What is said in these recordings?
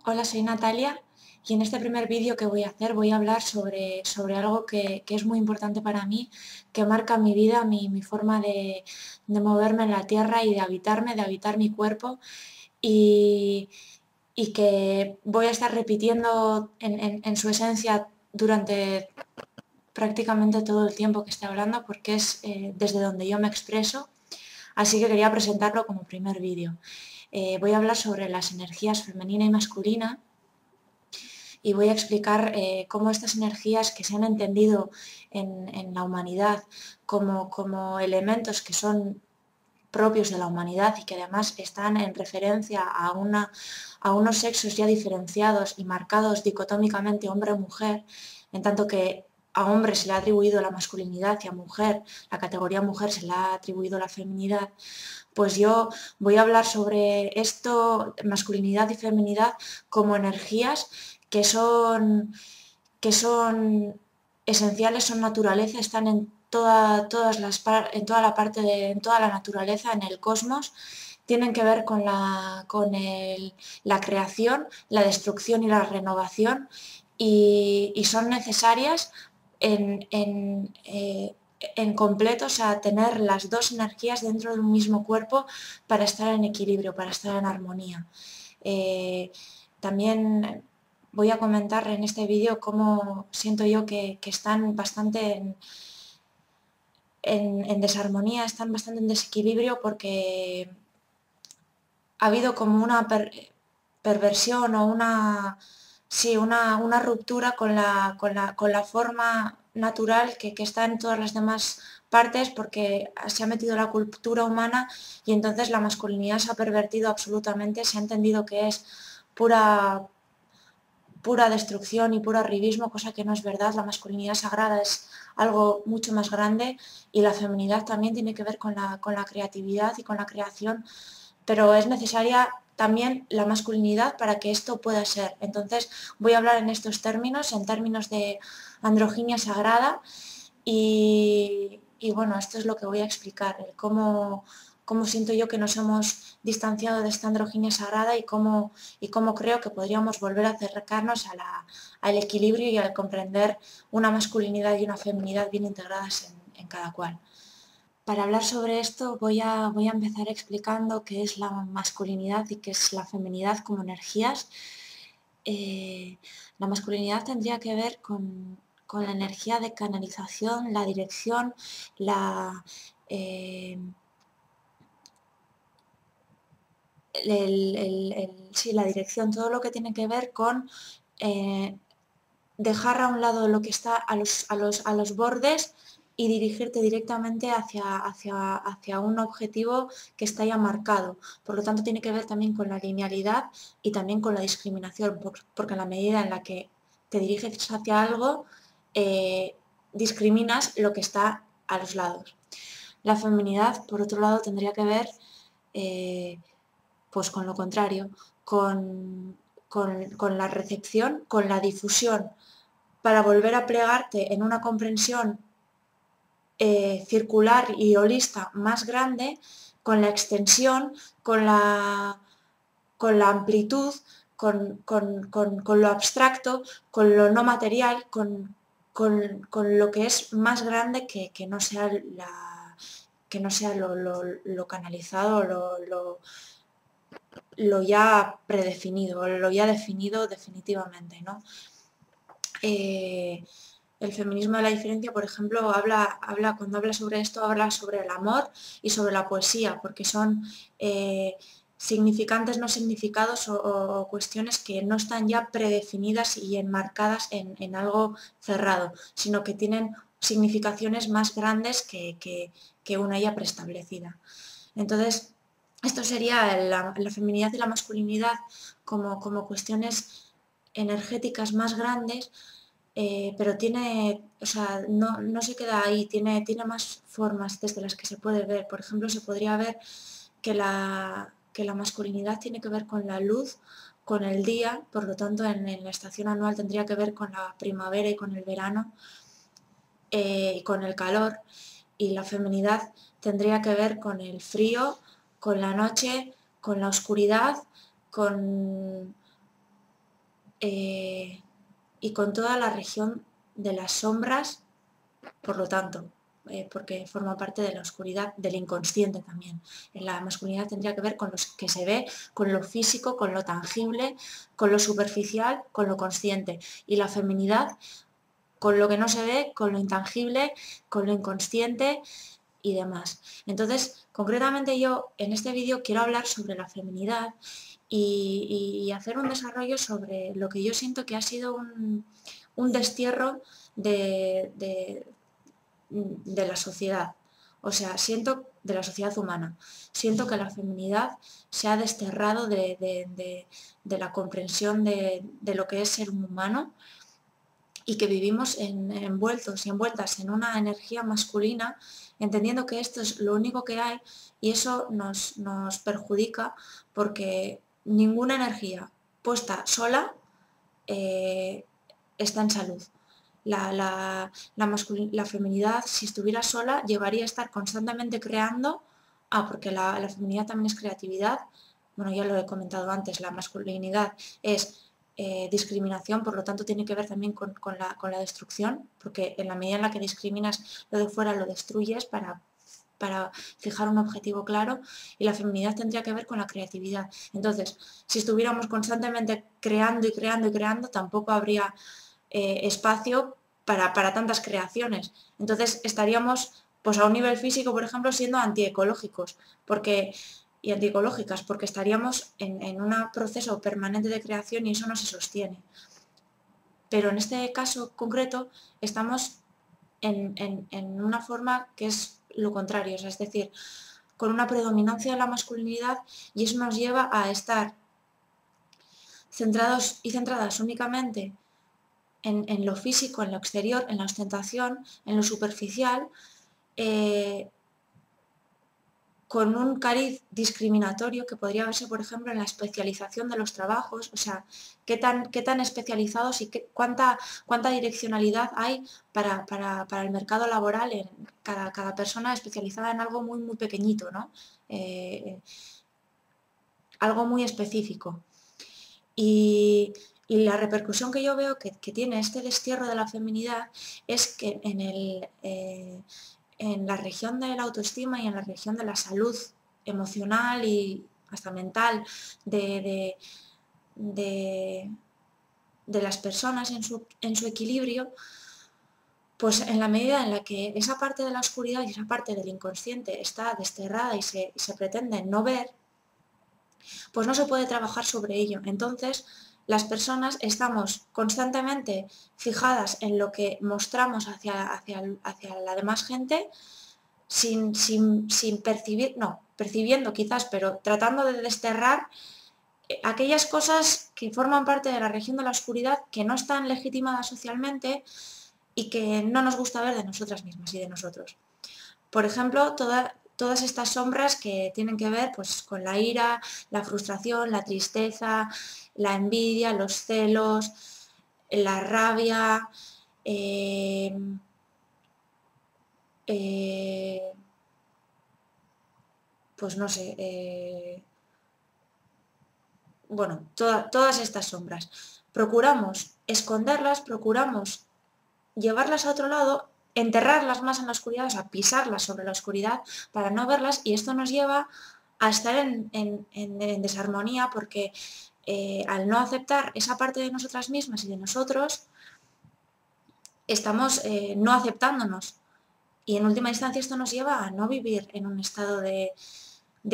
Hola, soy Natalia y en este primer vídeo que voy a hacer voy a hablar sobre algo que es muy importante para mí, que marca mi vida, mi forma de moverme en la tierra y de habitarme, de habitar mi cuerpo y, y que voy a estar repitiendo en su esencia durante prácticamente todo el tiempo que esté hablando porque es desde donde yo me expreso, así que quería presentarlo como primer vídeo. Voy a hablar sobre las energías femenina y masculina y voy a explicar cómo estas energías que se han entendido en la humanidad como elementos que son propios de la humanidad y que además están en referencia a unos sexos ya diferenciados y marcados dicotómicamente hombre o mujer, en tanto que a hombre se le ha atribuido la masculinidad y a mujer, la categoría mujer se le ha atribuido la feminidad, pues yo voy a hablar sobre esto, masculinidad y feminidad, como energías que son, que son esenciales, son naturaleza, están en toda la parte en toda la naturaleza, en el cosmos, tienen que ver la creación, la destrucción y la renovación y son necesarias en completo, o sea, tener las dos energías dentro de un mismo cuerpo para estar en equilibrio, para estar en armonía. También voy a comentar en este vídeo cómo siento yo que están bastante en desarmonía, están bastante en desequilibrio porque ha habido como una perversión o una ruptura con la forma natural que está en todas las demás partes porque se ha metido la cultura humana y entonces la masculinidad se ha pervertido absolutamente, se ha entendido que es pura, pura destrucción y puro arribismo, cosa que no es verdad. La masculinidad sagrada es algo mucho más grande y la feminidad también tiene que ver con la creatividad y con la creación, pero es necesaria también la masculinidad para que esto pueda ser. Entonces voy a hablar en estos términos, en términos de androginia sagrada y bueno, esto es lo que voy a explicar, cómo siento yo que nos hemos distanciado de esta androginia sagrada y cómo creo que podríamos volver a acercarnos al equilibrio y al comprender una masculinidad y una feminidad bien integradas en cada cual. Para hablar sobre esto voy a empezar explicando qué es la masculinidad y qué es la feminidad como energías. Eh, la masculinidad tendría que ver con la energía de canalización, la dirección, la, eh, sí, la dirección, todo lo que tiene que ver con eh, dejar a un lado lo que está a los bordes y dirigirte directamente hacia un objetivo que está ya marcado. Por lo tanto, tiene que ver también con la linealidad y también con la discriminación, porque en la medida en la que te diriges hacia algo, discriminas lo que está a los lados. La feminidad, por otro lado, tendría que ver eh, pues con lo contrario, con la recepción, con la difusión, para volver a plegarte en una comprensión circular y holista más grande, con la extensión, con la amplitud, con lo abstracto, con lo no material, con lo que es más grande que no sea que no sea lo canalizado, lo ya predefinido, lo ya definido definitivamente, ¿no? El feminismo de la diferencia, por ejemplo, cuando habla sobre esto, habla sobre el amor y sobre la poesía, porque son significantes, no significados o cuestiones que no están ya predefinidas y enmarcadas en algo cerrado, sino que tienen significaciones más grandes que una ya preestablecida. Entonces, esto sería la feminidad y la masculinidad como cuestiones energéticas más grandes, pero tiene, o sea, no se queda ahí, tiene más formas desde las que se puede ver. Por ejemplo, se podría ver que la masculinidad tiene que ver con la luz, con el día, por lo tanto en la estación anual tendría que ver con la primavera y con el verano, y con el calor, y la feminidad tendría que ver con el frío, con la noche, con la oscuridad, con, y con toda la región de las sombras, por lo tanto, porque forma parte de la oscuridad, del inconsciente también. La masculinidad tendría que ver con lo que se ve, con lo físico, con lo tangible, con lo superficial, con lo consciente. Y la feminidad con lo que no se ve, con lo intangible, con lo inconsciente y demás. Entonces, concretamente yo en este vídeo quiero hablar sobre la feminidad y hacer un desarrollo sobre lo que yo siento que ha sido un destierro de la sociedad. O sea, siento de la sociedad humana. Siento que la feminidad se ha desterrado de la comprensión de lo que es ser un humano y que vivimos envueltos y envueltas en una energía masculina, entendiendo que esto es lo único que hay y eso nos perjudica porque ninguna energía puesta sola está en salud. La feminidad, si estuviera sola, llevaría a estar constantemente creando, porque la feminidad también es creatividad, bueno, ya lo he comentado antes, la masculinidad es discriminación, por lo tanto tiene que ver también con la destrucción, porque en la medida en la que discriminas lo de fuera lo destruyes para fijar un objetivo claro, y la feminidad tendría que ver con la creatividad. Entonces, si estuviéramos constantemente creando y creando y creando, tampoco habría espacio para tantas creaciones. Entonces estaríamos pues a un nivel físico, por ejemplo, siendo antiecológicos y antiecológicas, porque estaríamos en un proceso permanente de creación y eso no se sostiene. Pero en este caso concreto estamos en una forma que es lo contrario, o sea, es decir, con una predominancia de la masculinidad, y eso nos lleva a estar centrados y centradas únicamente en lo físico, en lo exterior, en la ostentación, en lo superficial, con un cariz discriminatorio que podría verse, por ejemplo, en la especialización de los trabajos, o sea, qué tan especializados y cuánta direccionalidad hay para el mercado laboral en cada persona especializada en algo muy, muy pequeñito, ¿no? Algo muy específico. Y la repercusión que yo veo que tiene este destierro de la feminidad es que en la región de la autoestima y en la región de la salud emocional y hasta mental de, de- de las personas en su equilibrio, pues en la medida en la que esa parte de la oscuridad y esa parte del inconsciente está desterrada y se pretende no ver, pues no se puede trabajar sobre ello. Entonces, las personas estamos constantemente fijadas en lo que mostramos hacia la demás gente sin percibir, no, percibiendo quizás, pero tratando de desterrar aquellas cosas que forman parte de la región de la oscuridad que no están legitimadas socialmente y que no nos gusta ver de nosotras mismas y de nosotros. Por ejemplo, todas estas sombras que tienen que ver pues, con la ira, la frustración, la tristeza, la envidia, los celos, la rabia, eh, eh, pues no sé, bueno, todas estas sombras. Procuramos esconderlas, procuramos llevarlas a otro lado, enterrarlas más en la oscuridad, o sea, pisarlas sobre la oscuridad para no verlas, y esto nos lleva a estar en desarmonía porque al no aceptar esa parte de nosotras mismas y de nosotros, estamos no aceptándonos. Y en última instancia esto nos lleva a no vivir en un estado de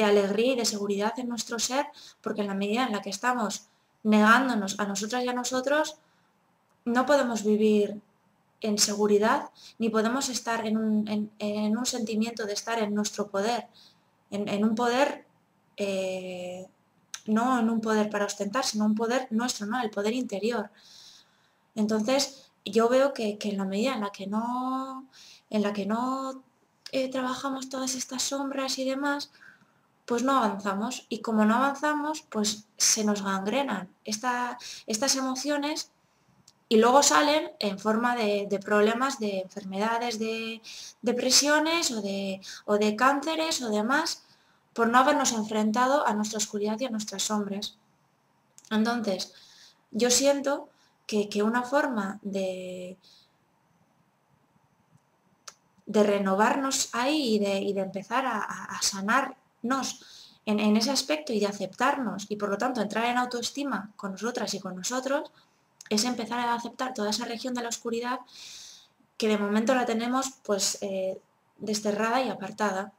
alegría y de seguridad en nuestro ser, porque en la medida en la que estamos negándonos a nosotras y a nosotros, no podemos vivir en seguridad, ni podemos estar en un sentimiento de estar en nuestro poder, en un poder, no en un poder para ostentar, sino un poder nuestro, ¿no? El poder interior. Entonces, yo veo que en la medida en la que no trabajamos todas estas sombras y demás, pues no avanzamos. Y como no avanzamos, pues se nos gangrenan estas emociones y luego salen en forma de problemas, de enfermedades, de depresiones o de cánceres o demás, por no habernos enfrentado a nuestra oscuridad y a nuestras sombras. Entonces, yo siento que una forma de renovarnos ahí y de empezar a sanarnos en ese aspecto y de aceptarnos y por lo tanto entrar en autoestima con nosotras y con nosotros, es empezar a aceptar toda esa región de la oscuridad que de momento la tenemos pues desterrada y apartada.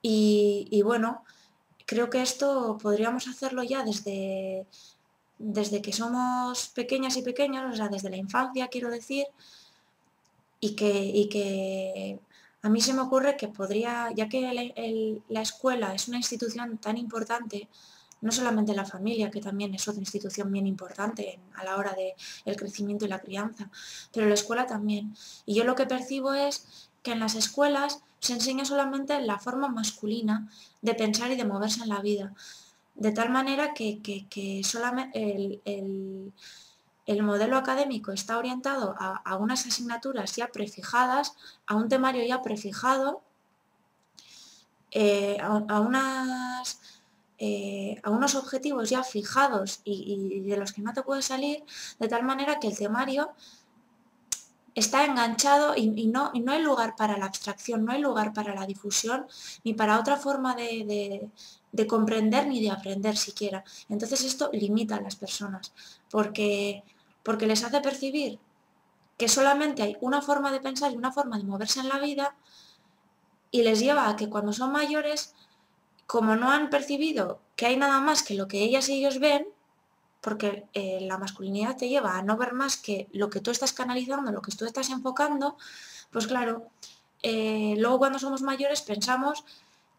Y bueno, creo que esto podríamos hacerlo ya desde que somos pequeñas y pequeños, o sea, desde la infancia quiero decir, y que a mí se me ocurre que podría, ya que la escuela es una institución tan importante, no solamente la familia, que también es otra institución bien importante a la hora del crecimiento y la crianza, pero la escuela también. Y yo lo que percibo es que en las escuelas se enseña solamente la forma masculina de pensar y de moverse en la vida, de tal manera que solamente el modelo académico está orientado a unas asignaturas ya prefijadas, a un temario ya prefijado, a unos objetivos ya fijados y de los que no te puedes salir, de tal manera que el temario está enganchado y no hay lugar para la abstracción, no hay lugar para la difusión, ni para otra forma de comprender ni de aprender siquiera. Entonces esto limita a las personas, porque les hace percibir que solamente hay una forma de pensar y una forma de moverse en la vida y les lleva a que cuando son mayores, como no han percibido que hay nada más que lo que ellas y ellos ven, porque la masculinidad te lleva a no ver más que lo que tú estás canalizando, lo que tú estás enfocando, pues claro, luego cuando somos mayores pensamos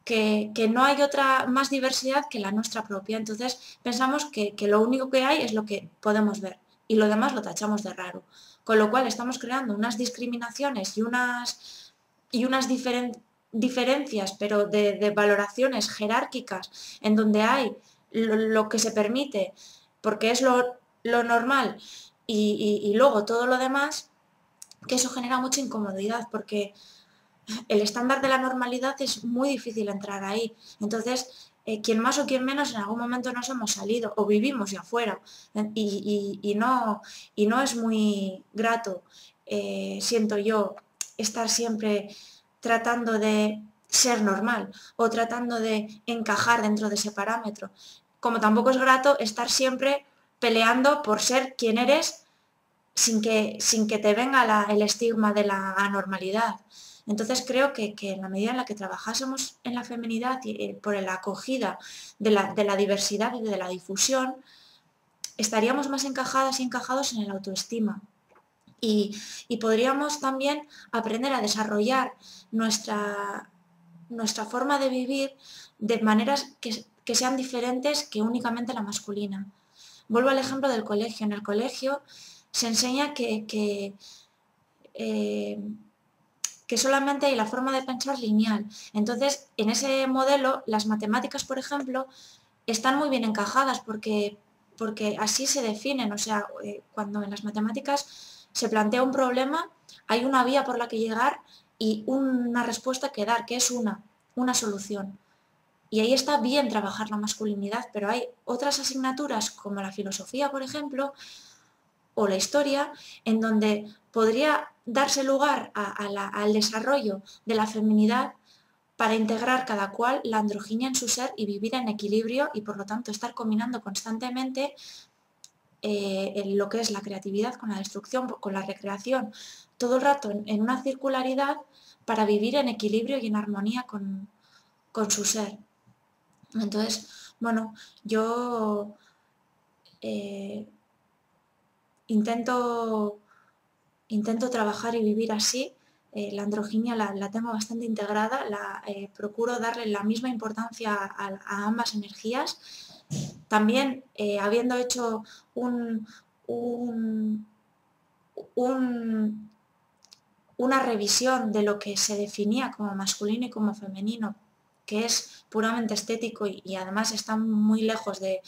que no hay otra más diversidad que la nuestra propia, entonces pensamos que lo único que hay es lo que podemos ver y lo demás lo tachamos de raro, con lo cual estamos creando unas discriminaciones y unas diferencias, pero de valoraciones jerárquicas, en donde hay lo que se permite, porque es lo normal, y luego todo lo demás, que eso genera mucha incomodidad, porque el estándar de la normalidad es muy difícil entrar ahí. Entonces, quien más o quien menos en algún momento nos hemos salido o vivimos ya afuera y no es muy grato, siento yo, estar siempre tratando de ser normal o tratando de encajar dentro de ese parámetro. Como tampoco es grato estar siempre peleando por ser quien eres sin que te venga el estigma de la anormalidad. Entonces creo que en la medida en la que trabajásemos en la feminidad y por la acogida de la diversidad y de la difusión, estaríamos más encajadas y encajados en el autoestima. Y podríamos también aprender a desarrollar nuestra forma de vivir de maneras que sean diferentes que únicamente la masculina. Vuelvo al ejemplo del colegio. En el colegio se enseña que solamente hay la forma de pensar lineal. Entonces, en ese modelo, las matemáticas, por ejemplo, están muy bien encajadas porque así se definen. O sea, cuando en las matemáticas se plantea un problema, hay una vía por la que llegar y una respuesta que dar, que es una solución. Y ahí está bien trabajar la masculinidad, pero hay otras asignaturas como la filosofía, por ejemplo, o la historia, en donde podría darse lugar al desarrollo de la feminidad para integrar cada cual la androginia en su ser y vivir en equilibrio y por lo tanto estar combinando constantemente en lo que es la creatividad con la destrucción, con la recreación, todo el rato en una circularidad para vivir en equilibrio y en armonía con su ser. Entonces, bueno, yo intento trabajar y vivir así. La androginia la tengo bastante integrada, procuro darle la misma importancia a ambas energías. También habiendo hecho una revisión de lo que se definía como masculino y como femenino, que es puramente estético y además está muy lejos de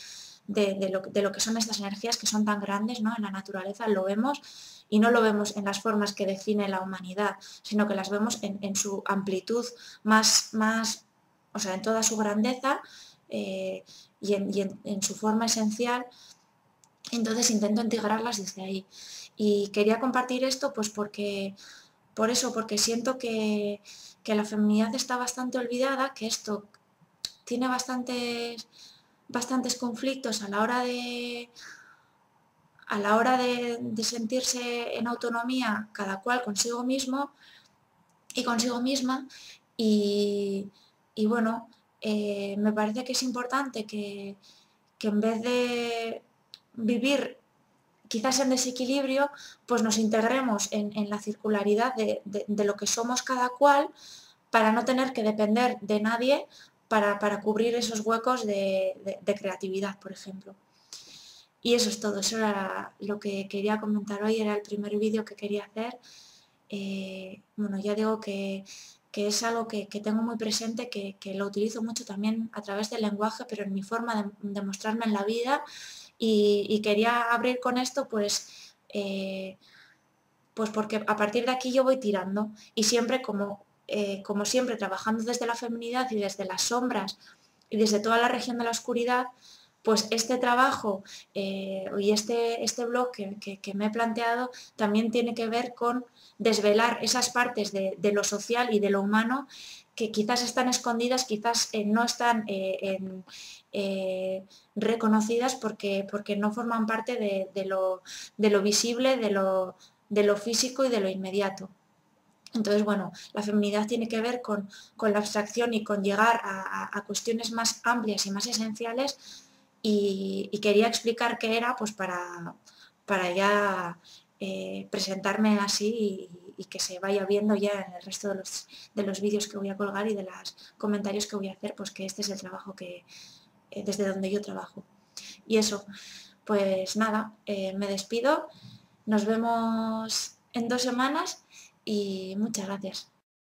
lo que son estas energías que son tan grandes, ¿no? En la naturaleza lo vemos y no lo vemos en las formas que define la humanidad, sino que las vemos en su amplitud más, o sea, en toda su grandeza y en su forma esencial. Entonces intento integrarlas desde ahí. Y quería compartir esto pues por eso, porque siento que la feminidad está bastante olvidada, que esto tiene bastantes conflictos a la hora de sentirse en autonomía cada cual consigo mismo y consigo misma y bueno, me parece que es importante que en vez de vivir quizás en desequilibrio, pues nos integremos en la circularidad de lo que somos cada cual para no tener que depender de nadie para cubrir esos huecos de creatividad, por ejemplo. Y eso es todo, eso era lo que quería comentar hoy, era el primer vídeo que quería hacer. Bueno, ya digo que es algo que tengo muy presente, que lo utilizo mucho también a través del lenguaje, pero en mi forma de mostrarme en la vida y quería abrir con esto pues porque a partir de aquí yo voy tirando y siempre como siempre trabajando desde la feminidad y desde las sombras y desde toda la región de la oscuridad, pues este trabajo y este blog que me he planteado también tiene que ver con desvelar esas partes de lo social y de lo humano que quizás están escondidas, quizás no están reconocidas porque no forman parte de lo visible, de lo físico y de lo inmediato. Entonces, bueno, la feminidad tiene que ver con la abstracción y con llegar a cuestiones más amplias y más esenciales y quería explicar qué era pues para ya presentarme así y que se vaya viendo ya en el resto de los vídeos que voy a colgar y de los comentarios que voy a hacer, pues que este es el trabajo desde donde yo trabajo. Y eso, pues nada, me despido, nos vemos en 2 semanas y muchas gracias.